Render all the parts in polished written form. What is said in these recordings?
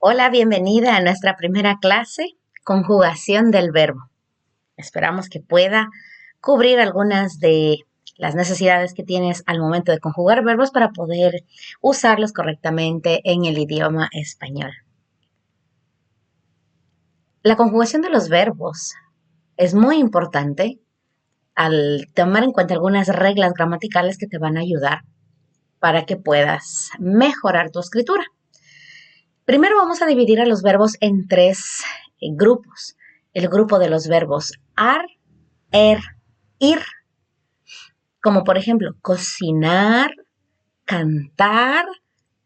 Hola, bienvenida a nuestra primera clase, conjugación del verbo. Esperamos que pueda cubrir algunas de las necesidades que tienes al momento de conjugar verbos para poder usarlos correctamente en el idioma español. La conjugación de los verbos es muy importante al tomar en cuenta algunas reglas gramaticales que te van a ayudar para que puedas mejorar tu escritura. Primero vamos a dividir a los verbos en tres grupos. El grupo de los verbos ar, ir, como por ejemplo cocinar, cantar,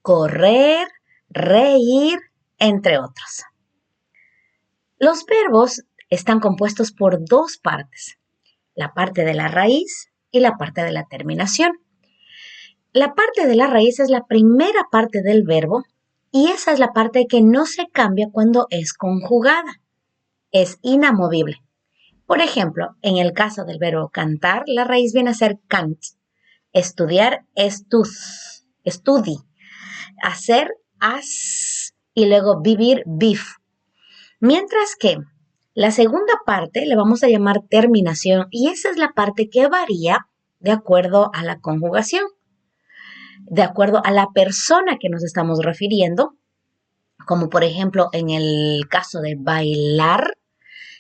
correr, reír, entre otros. Los verbos están compuestos por dos partes, la parte de la raíz y la parte de la terminación. La parte de la raíz es la primera parte del verbo y esa es la parte que no se cambia cuando es conjugada. Es inamovible. Por ejemplo, en el caso del verbo cantar, la raíz viene a ser cant. Estudiar, estudi. Hacer, haz. Y luego vivir, viv. Mientras que la segunda parte le vamos a llamar terminación y esa es la parte que varía de acuerdo a la conjugación, de acuerdo a la persona que nos estamos refiriendo, como por ejemplo en el caso de bailar,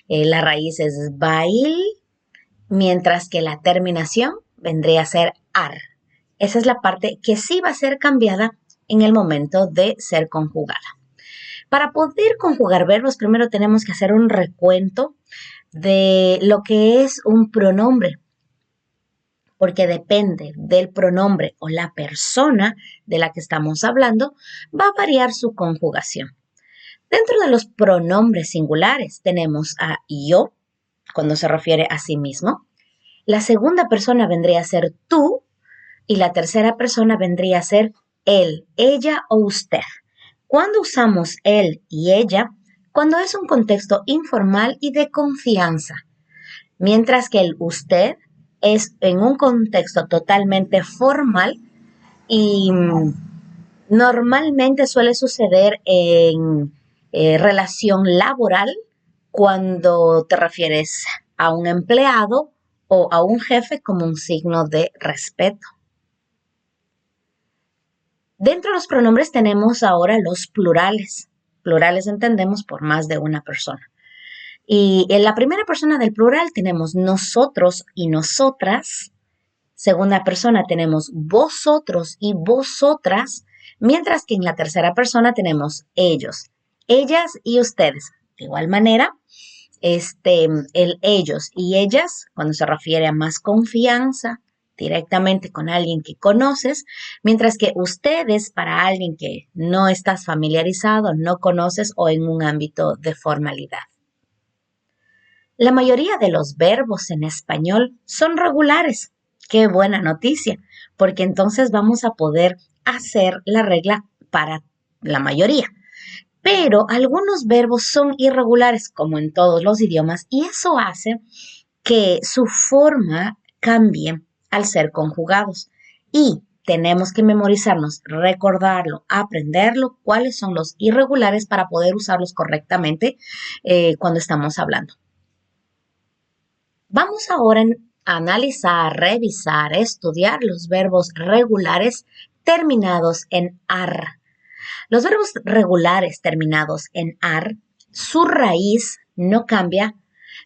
la raíz es bail, mientras que la terminación vendría a ser ar. Esa es la parte que sí va a ser cambiada en el momento de ser conjugada. Para poder conjugar verbos, primero tenemos que hacer un recuento de lo que es un pronombre, porque depende del pronombre o la persona de la que estamos hablando, va a variar su conjugación. Dentro de los pronombres singulares tenemos a yo, cuando se refiere a sí mismo. La segunda persona vendría a ser tú y la tercera persona vendría a ser él, ella o usted. ¿Cuándo usamos él y ella? Cuando es un contexto informal y de confianza, mientras que el usted es en un contexto totalmente formal y normalmente suele suceder en relación laboral cuando te refieres a un empleado o a un jefe como un signo de respeto. Dentro de los pronombres tenemos ahora los plurales. Plurales entendemos por más de una persona. Y en la primera persona del plural tenemos nosotros y nosotras. Segunda persona tenemos vosotros y vosotras, mientras que en la tercera persona tenemos ellos, ellas y ustedes. De igual manera, el ellos y ellas, cuando se refiere a más confianza, directamente con alguien que conoces, mientras que ustedes para alguien que no estás familiarizado, no conoces o en un ámbito de formalidad. La mayoría de los verbos en español son regulares. Qué buena noticia, porque entonces vamos a poder hacer la regla para la mayoría. Pero algunos verbos son irregulares, como en todos los idiomas, y eso hace que su forma cambie al ser conjugados. Y tenemos que memorizarnos, recordarlo, aprenderlo, cuáles son los irregulares para poder usarlos correctamente cuando estamos hablando. Vamos ahora a analizar, revisar, estudiar los verbos regulares terminados en ar. Los verbos regulares terminados en ar, su raíz no cambia,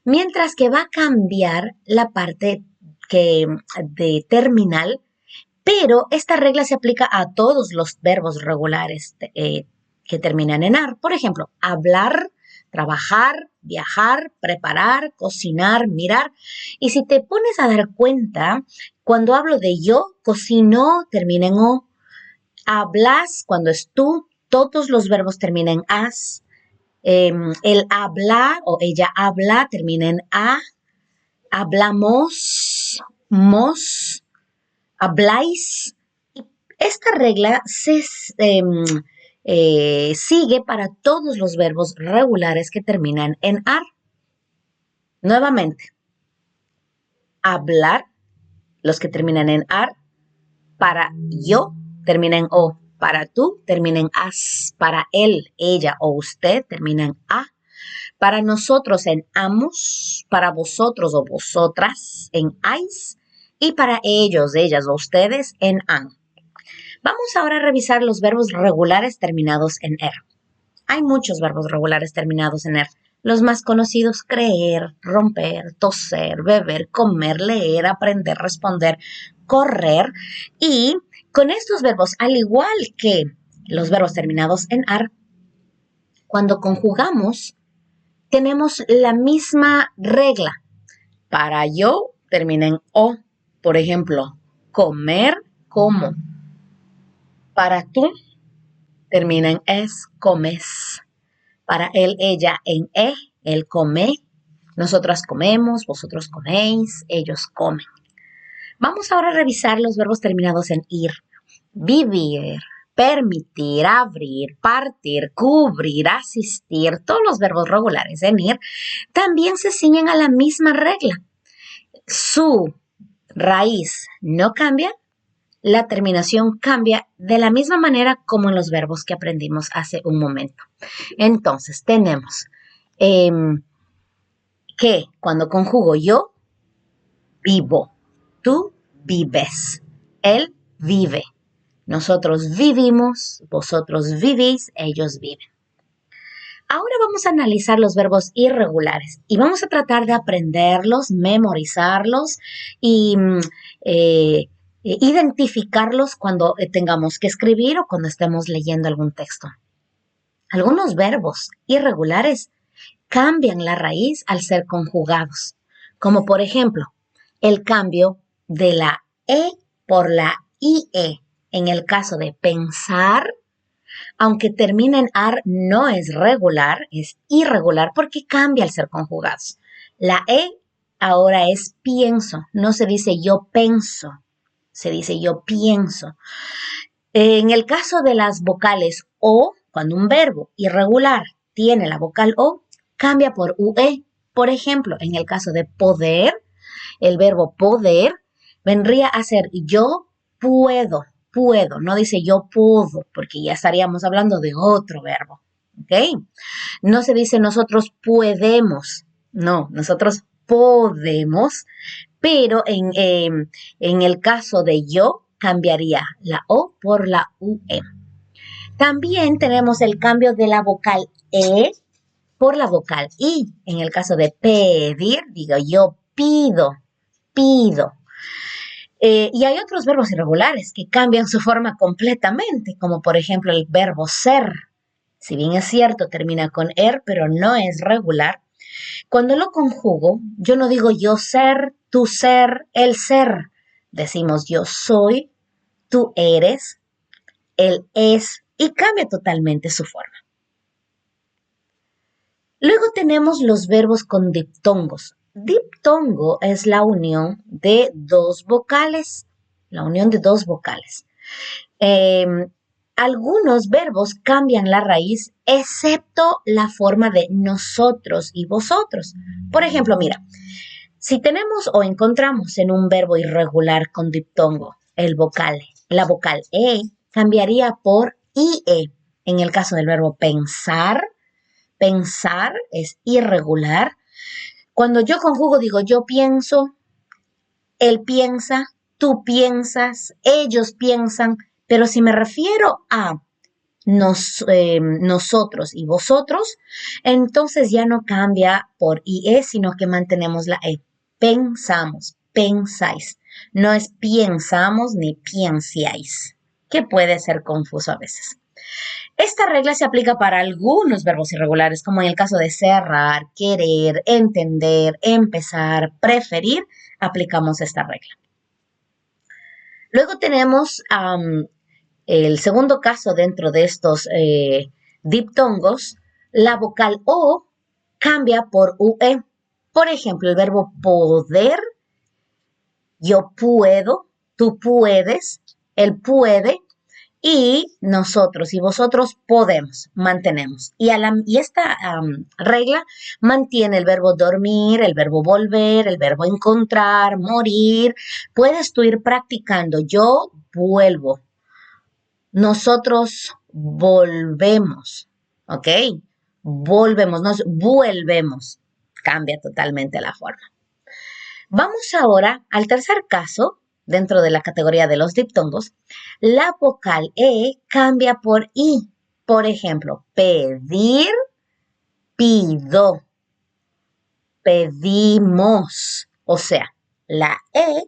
mientras que va a cambiar la parte de terminal, pero esta regla se aplica a todos los verbos regulares que terminan en ar. Por ejemplo, hablar, trabajar, viajar, preparar, cocinar, mirar. Y si te pones a dar cuenta, cuando hablo de yo, cocino, termina en o. Hablas, cuando es tú, todos los verbos terminan en as. El habla o ella habla termina en a. Hablamos, mos, habláis. Esta regla sigue para todos los verbos regulares que terminan en ar. Nuevamente, hablar, los que terminan en ar, para yo termina en o. para tú termina en as, para él, ella o usted termina en a, para nosotros en amos, para vosotros o vosotras en ais y para ellos, ellas o ustedes en an. Vamos ahora a revisar los verbos regulares terminados en er. Hay muchos verbos regulares terminados en er. Los más conocidos: creer, romper, toser, beber, comer, leer, aprender, responder, correr. Y con estos verbos, al igual que los verbos terminados en ar, cuando conjugamos, tenemos la misma regla. Para yo termina en o. Por ejemplo, comer, como. Para tú termina en es, comes. Para él, ella en él come. Nosotras comemos, vosotros coméis, ellos comen. Vamos ahora a revisar los verbos terminados en ir. Vivir, permitir, abrir, partir, cubrir, asistir. Todos los verbos regulares en ir también se ciñen a la misma regla. Su raíz no cambia, la terminación cambia de la misma manera como en los verbos que aprendimos hace un momento. Entonces, tenemos que cuando conjugo yo, vivo, tú vives, él vive, nosotros vivimos, vosotros vivís, ellos viven. Ahora vamos a analizar los verbos irregulares y vamos a tratar de aprenderlos, memorizarlos y identificarlos cuando tengamos que escribir o cuando estemos leyendo algún texto. Algunos verbos irregulares cambian la raíz al ser conjugados, como por ejemplo, el cambio de la E por la IE. En el caso de pensar, aunque termina en ar, no es regular, es irregular porque cambia al ser conjugados. La E ahora es pienso, no se dice yo penso, se dice yo pienso. En el caso de las vocales o, cuando un verbo irregular tiene la vocal o, cambia por UE. Por ejemplo, en el caso de poder, el verbo poder vendría a ser yo puedo, no dice yo puedo, porque ya estaríamos hablando de otro verbo, ¿ok? No se dice nosotros podemos, no, nosotros podemos, pero en el caso de yo, cambiaría la O por la UE. También tenemos el cambio de la vocal E por la vocal I. En el caso de pedir, digo yo pido. Y hay otros verbos irregulares que cambian su forma completamente, como por ejemplo el verbo ser. Si bien es cierto, termina con er, pero no es regular. Cuando lo conjugo, yo no digo yo ser, tú ser, él ser. Decimos yo soy, tú eres, él es, y cambia totalmente su forma. Luego tenemos los verbos con diptongos. Diptongo es la unión de dos vocales. Algunos verbos cambian la raíz, excepto la forma de nosotros y vosotros. Por ejemplo, mira, si tenemos o encontramos en un verbo irregular con diptongo la vocal E cambiaría por IE. En el caso del verbo pensar es irregular. Cuando yo conjugo digo yo pienso, él piensa, tú piensas, ellos piensan, pero si me refiero a nosotros y vosotros, entonces ya no cambia por IE, sino que mantenemos la E. Pensamos, pensáis. No es piensamos ni piensáis, que puede ser confuso a veces. Esta regla se aplica para algunos verbos irregulares, como en el caso de cerrar, querer, entender, empezar, preferir, aplicamos esta regla. Luego tenemos el segundo caso dentro de estos diptongos, la vocal O cambia por UE. Por ejemplo, el verbo poder, yo puedo, tú puedes, él puede, y nosotros y vosotros podemos, mantenemos. Y esta regla mantiene el verbo dormir, el verbo volver, el verbo encontrar, morir. Puedes tú ir practicando, yo vuelvo, nosotros volvemos, ¿ok? Volvemos, nos vuelvemos. Cambia totalmente la forma. Vamos ahora al tercer caso, dentro de la categoría de los diptongos. La vocal E cambia por I. Por ejemplo, pedir, pido, pedimos. O sea, la E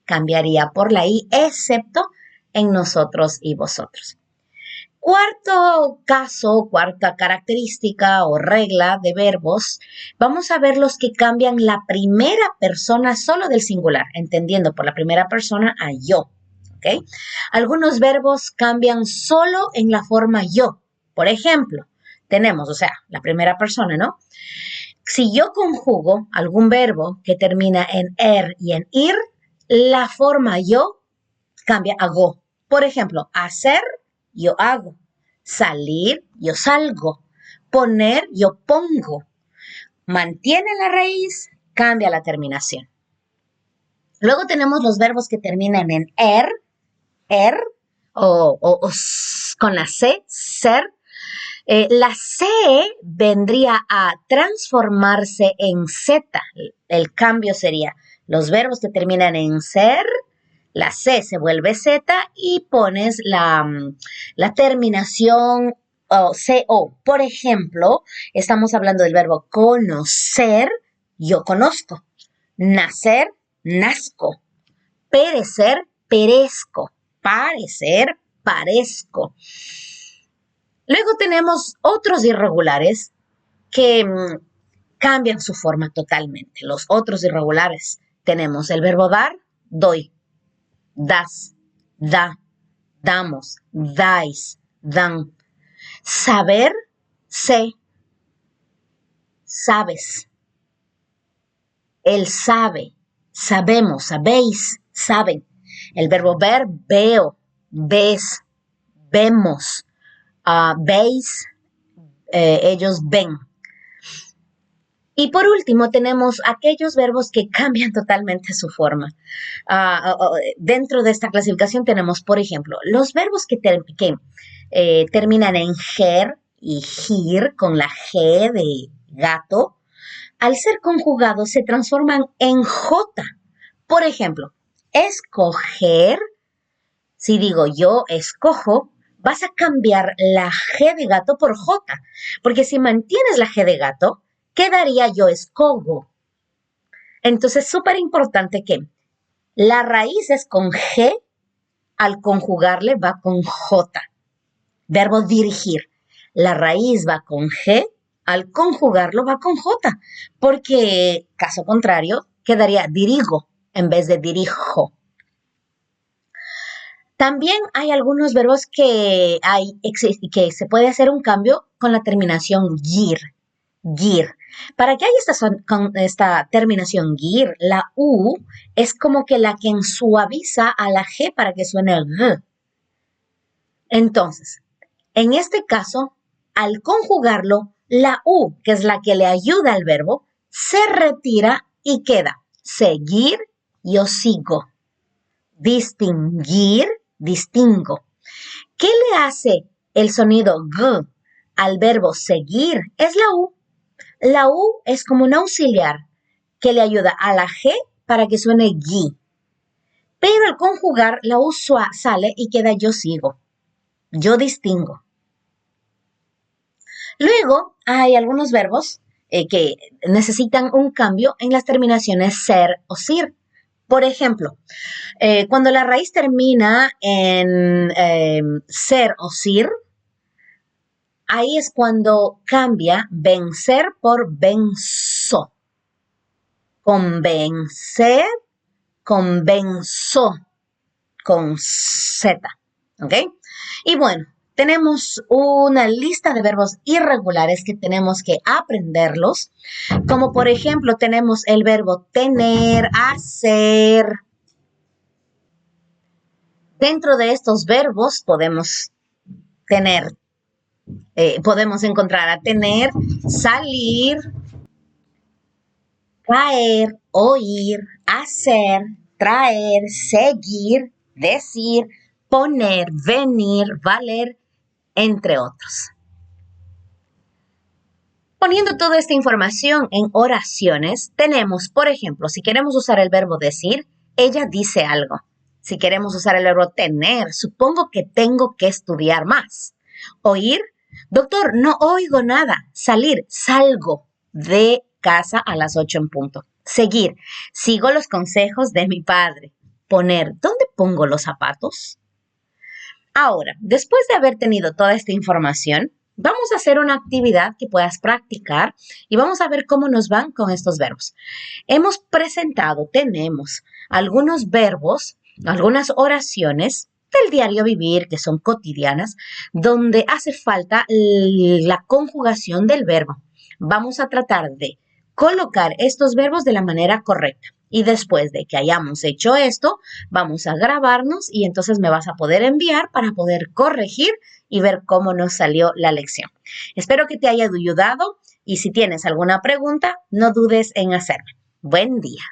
cambiaría por la I, excepto en nosotros y vosotros. Cuarto caso, cuarta característica o regla de verbos, vamos a ver los que cambian la primera persona solo del singular, entendiendo por la primera persona a yo. ¿Ok? Algunos verbos cambian solo en la forma yo. Por ejemplo, tenemos, o sea, la primera persona, ¿no? Si yo conjugo algún verbo que termina en er y en ir, la forma yo cambia a go. Por ejemplo, hacer, yo hago. Salir, yo salgo. Poner, yo pongo. Mantiene la raíz, cambia la terminación. Luego tenemos los verbos que terminan en er, o con la C, ser. La C vendría a transformarse en Z. El cambio sería los verbos que terminan en ser, la C se vuelve Z y pones la terminación CO. Por ejemplo, estamos hablando del verbo conocer, yo conozco. Nacer, nazco. Perecer, perezco. Parecer, parezco. Luego tenemos otros irregulares que cambian su forma totalmente. Los otros irregulares tenemos el verbo dar, doy. Das, da, damos, dais, dan. Saber, sé, sabes. Él sabe, sabemos, sabéis, saben. El verbo ver, veo, ves, vemos, veis, ellos ven. Y por último tenemos aquellos verbos que cambian totalmente su forma. Dentro de esta clasificación tenemos, por ejemplo, los verbos que terminan en ger y gir con la G de gato. Al ser conjugados se transforman en J. Por ejemplo, escoger, si digo yo escojo, vas a cambiar la G de gato por J. Porque si mantienes la G de gato, quedaría yo escogo. Entonces, súper importante que la raíz es con G, al conjugarle va con J. Verbo dirigir. La raíz va con G, al conjugarlo va con J. Porque, caso contrario, quedaría dirigo en vez de dirijo. También hay algunos verbos que se puede hacer un cambio con la terminación gir. Gir. Para que haya esta terminación gir, la U es como que la que suaviza a la G para que suene el G. Entonces, en este caso, al conjugarlo, la U, que es la que le ayuda al verbo, se retira y queda seguir, yo sigo. Distinguir, distingo. ¿Qué le hace el sonido G al verbo seguir? Es la U. La U es como un auxiliar que le ayuda a la G para que suene gui. Pero al conjugar, la U sale y queda yo sigo. Yo distingo. Luego hay algunos verbos que necesitan un cambio en las terminaciones ser o sir. Por ejemplo, cuando la raíz termina en ser o sir, ahí es cuando cambia vencer por venzo. Convencer, convenzo, con Z. ¿Ok? Y bueno, tenemos una lista de verbos irregulares que tenemos que aprenderlos. Como por ejemplo, tenemos el verbo tener, hacer. Dentro de estos verbos podemos encontrar a tener, salir, caer, oír, hacer, traer, seguir, decir, poner, venir, valer, entre otros. Poniendo toda esta información en oraciones, tenemos, por ejemplo, si queremos usar el verbo decir, ella dice algo. Si queremos usar el verbo tener, supongo que tengo que estudiar más. Oír, doctor, no oigo nada. Salir, salgo de casa a las 8 en punto. Seguir, sigo los consejos de mi padre. Poner, ¿dónde pongo los zapatos? Ahora, después de haber tenido toda esta información, vamos a hacer una actividad que puedas practicar y vamos a ver cómo nos van con estos verbos. Tenemos algunos verbos, algunas oraciones del diario vivir que son cotidianas, donde hace falta la conjugación del verbo. Vamos a tratar de colocar estos verbos de la manera correcta. Y después de que hayamos hecho esto, vamos a grabarnos y entonces me vas a poder enviar para poder corregir y ver cómo nos salió la lección. Espero que te haya ayudado y si tienes alguna pregunta, no dudes en hacerlo. Buen día.